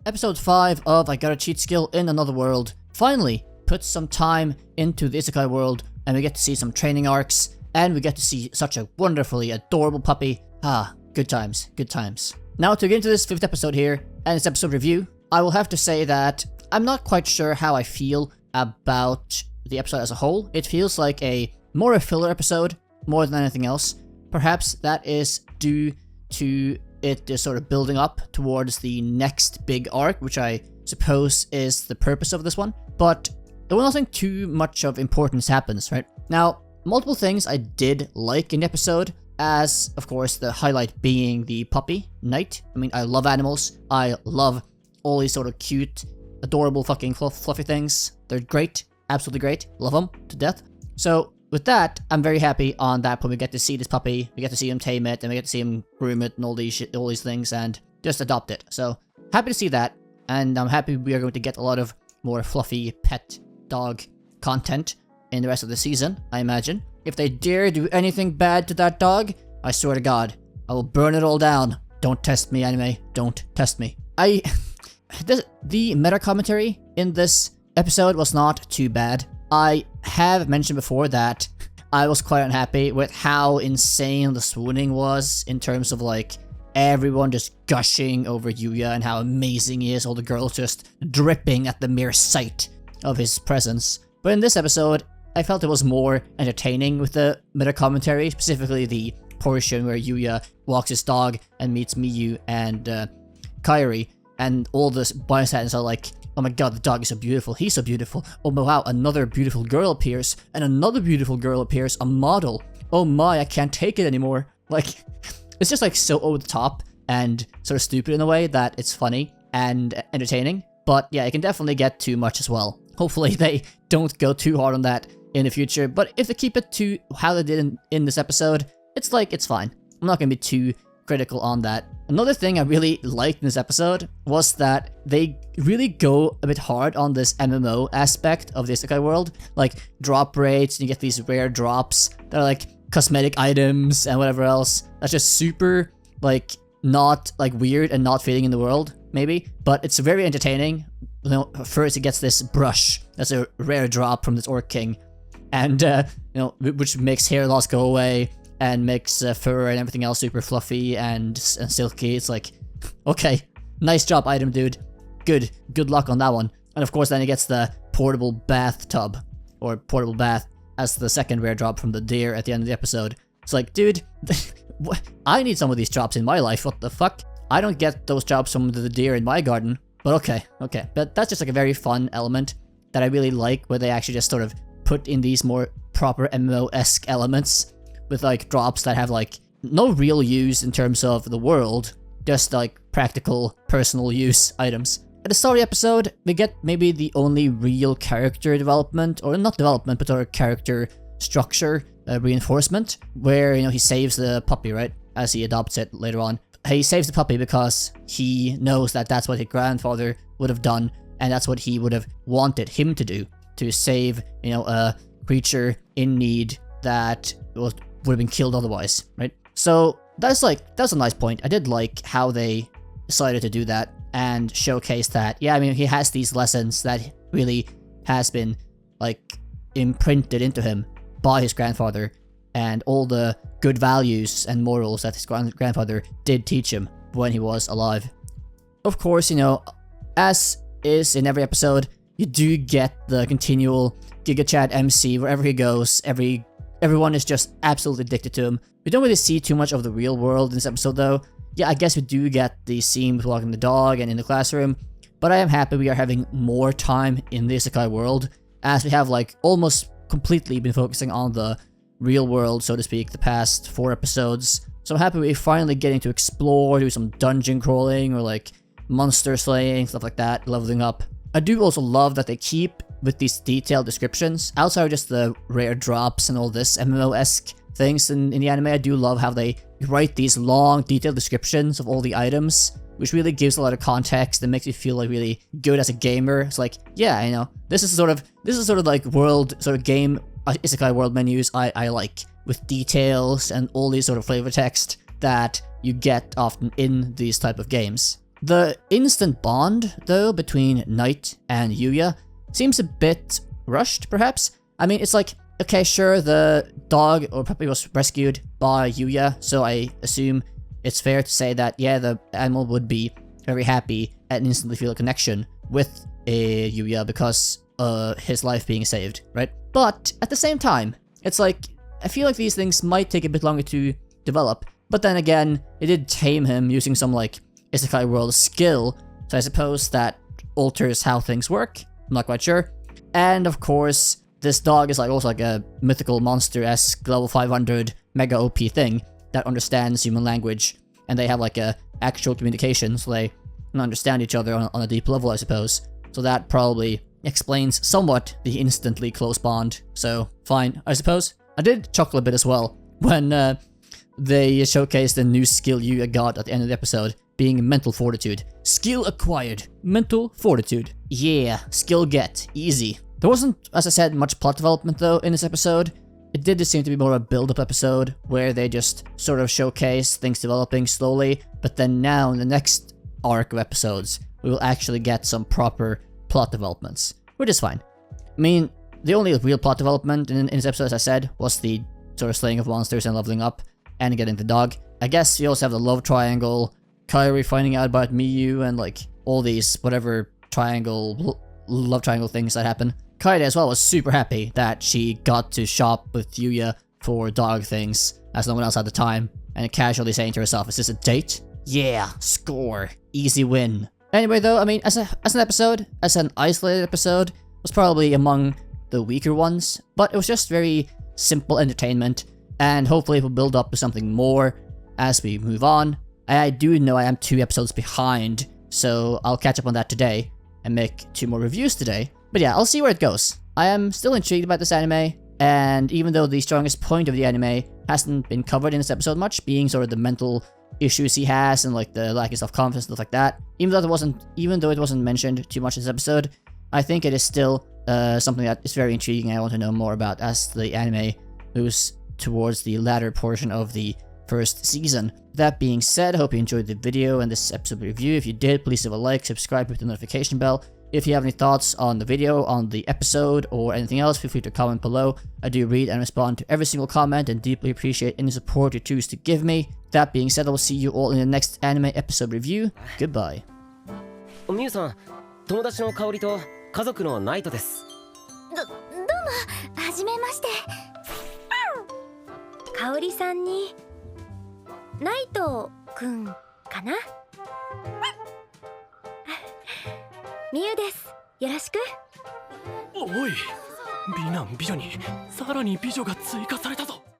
Episode 5 of I Got a Cheat Skill in Another World finally puts some time into the Isekai world, and we get to see some training arcs, and we get to see such a wonderfully adorable puppy. Good times, good times. Now to get into this 5th episode here, and this episode review, I will have to say that I'm not quite sure how I feel about the episode as a whole. It feels like more a filler episode, more than anything else. Perhaps that is due to it is sort of building up towards the next big arc, which I suppose is the purpose of this one. But there was nothing too much of importance happens, right? Now, multiple things I did like in the episode, as of course the highlight being the puppy, Knight. I mean, I love animals. I love all these sort of cute, adorable fucking fluffy things. They're great, absolutely great. Love them to death. So with that, I'm very happy on that point. We get to see this puppy, we get to see him tame it, and we get to see him groom it and all these things, and just adopt it. So happy to see that, and I'm happy we are going to get a lot of more fluffy pet dog content in the rest of the season, I imagine. If they dare do anything bad to that dog, I swear to God, I will burn it all down. Don't test me, anime. Don't test me. The meta commentary in this episode was not too bad. I have mentioned before that I was quite unhappy with how insane the swooning was, in terms of like everyone just gushing over Yuya and how amazing he is, all the girls just dripping at the mere sight of his presence. But in this episode, I felt it was more entertaining with the meta commentary, specifically the portion where Yuya walks his dog and meets Miyu and Kairi, and all the bystanders are like, oh my god, the dog is so beautiful, he's so beautiful, oh wow, another beautiful girl appears, and another beautiful girl appears, a model, oh my, I can't take it anymore. Like, it's just like so over the top and sort of stupid in a way that it's funny and entertaining, but yeah, it can definitely get too much as well. Hopefully they don't go too hard on that in the future, but if they keep it to how they did in this episode, it's fine. I'm not gonna be too critical on that. Another thing I really liked in this episode was that they really go a bit hard on this MMO aspect of the Isekai world, like drop rates, and you get these rare drops that are like cosmetic items and whatever else. That's just super like not like weird and not fitting in the world, maybe, but it's very entertaining. You know, first it gets this brush that's a rare drop from this Orc King, and which makes hair loss go away and makes fur and everything else super fluffy and silky. It's like, okay, nice job item, dude. Good luck on that one. And of course then it gets the portable bathtub, or portable bath, as the second rare drop from the deer at the end of the episode. It's like, dude, I need some of these drops in my life, what the fuck? I don't get those drops from the deer in my garden, but okay. But that's just like a very fun element that I really like, where they actually just sort of put in these more proper MMO-esque elements, with like drops that have like no real use in terms of the world, just like practical personal use items. At the start of the episode, we get maybe the only real character development, or not development, but sort of character structure reinforcement, where, you know, he saves the puppy, right, as he adopts it later on. He saves the puppy because he knows that that's what his grandfather would have done, and that's what he would have wanted him to do, to save, you know, a creature in need that would have been killed otherwise, right? So that's a nice point. I did like how they decided to do that and showcase that, yeah, I mean, he has these lessons that really has been like imprinted into him by his grandfather, and all the good values and morals that his grandfather did teach him when he was alive. Of course, you know, as is in every episode, you do get the continual Giga Chat MC wherever he goes. Everyone is just absolutely addicted to him. We don't really see too much of the real world in this episode though. Yeah, I guess we do get the scene with walking the dog and in the classroom, but I am happy we are having more time in the Isekai world, as we have like almost completely been focusing on the real world, so to speak, the past 4 episodes. So I'm happy we're finally getting to explore, do some dungeon crawling, or like monster slaying, stuff like that, leveling up. I do also love that they keep with these detailed descriptions, outside of just the rare drops and all this MMO-esque things in the anime. I do love how they write these long, detailed descriptions of all the items, which really gives a lot of context and makes me feel like really good as a gamer. It's like, yeah, you know, this is sort of like world, sort of game Isekai world menus I like, with details and all these sort of flavor text that you get often in these type of games. The instant bond, though, between Knight and Yuya seems a bit rushed, perhaps. I mean, it's like, okay, sure, the dog or puppy was rescued by Yuya, so I assume it's fair to say that, yeah, the animal would be very happy and instantly feel a connection with Yuya because his life being saved, right? But at the same time, it's like, I feel like these things might take a bit longer to develop, but then again, it did tame him using some, like, Isekai world skill, so I suppose that alters how things work. I'm not quite sure. And of course, this dog is like also like a mythical monster-esque level 500 mega OP thing that understands human language, and they have like a actual communication, so they can understand each other on a deep level, I suppose. So that probably explains somewhat the instantly close bond. So fine, I suppose. I did chuckle a bit as well when they showcased the new skill you got at the end of the episode, being mental fortitude. Skill acquired, mental fortitude. Yeah, skill get, easy. There wasn't, as I said, much plot development though in this episode. It did just seem to be more a build-up episode, where they just sort of showcase things developing slowly, but then now in the next arc of episodes, we will actually get some proper plot developments, which is fine. I mean, the only real plot development in this episode, as I said, was the sort of slaying of monsters and leveling up, and getting the dog. I guess we also have the love triangle, Kairi finding out about Miyu, and like all these whatever love triangle things that happen. Kaeta as well was super happy that she got to shop with Yuya for dog things, as no one else had the time, and casually saying to herself, is this a date? Yeah, score. Easy win. Anyway though, I mean, as an episode, as an isolated episode, was probably among the weaker ones, but it was just very simple entertainment, and hopefully it will build up to something more as we move on. I do know I am 2 episodes behind, so I'll catch up on that today and make 2 more reviews today. But yeah, I'll see where it goes. I am still intrigued about this anime, and even though the strongest point of the anime hasn't been covered in this episode much, being sort of the mental issues he has and like the lack of self-confidence, stuff like that, even though it wasn't mentioned too much in this episode, I think it is still something that is very intriguing and I want to know more about as the anime moves towards the latter portion of the first season. That being said, I hope you enjoyed the video and this episode review. If you did, please leave a like, subscribe, hit the notification bell. If you have any thoughts on the video, on the episode, or anything else, feel free to comment below. I do read and respond to every single comment and deeply appreciate any support you choose to give me. That being said, I will see you all in the next anime episode review. Goodbye. みゆさん、友達の香りと家族のナイトです。どうも、はじめまして。香りさんにナイトくんかな。みゆです。よろしく。おい、美男美女にさらに美女が追加されたぞ。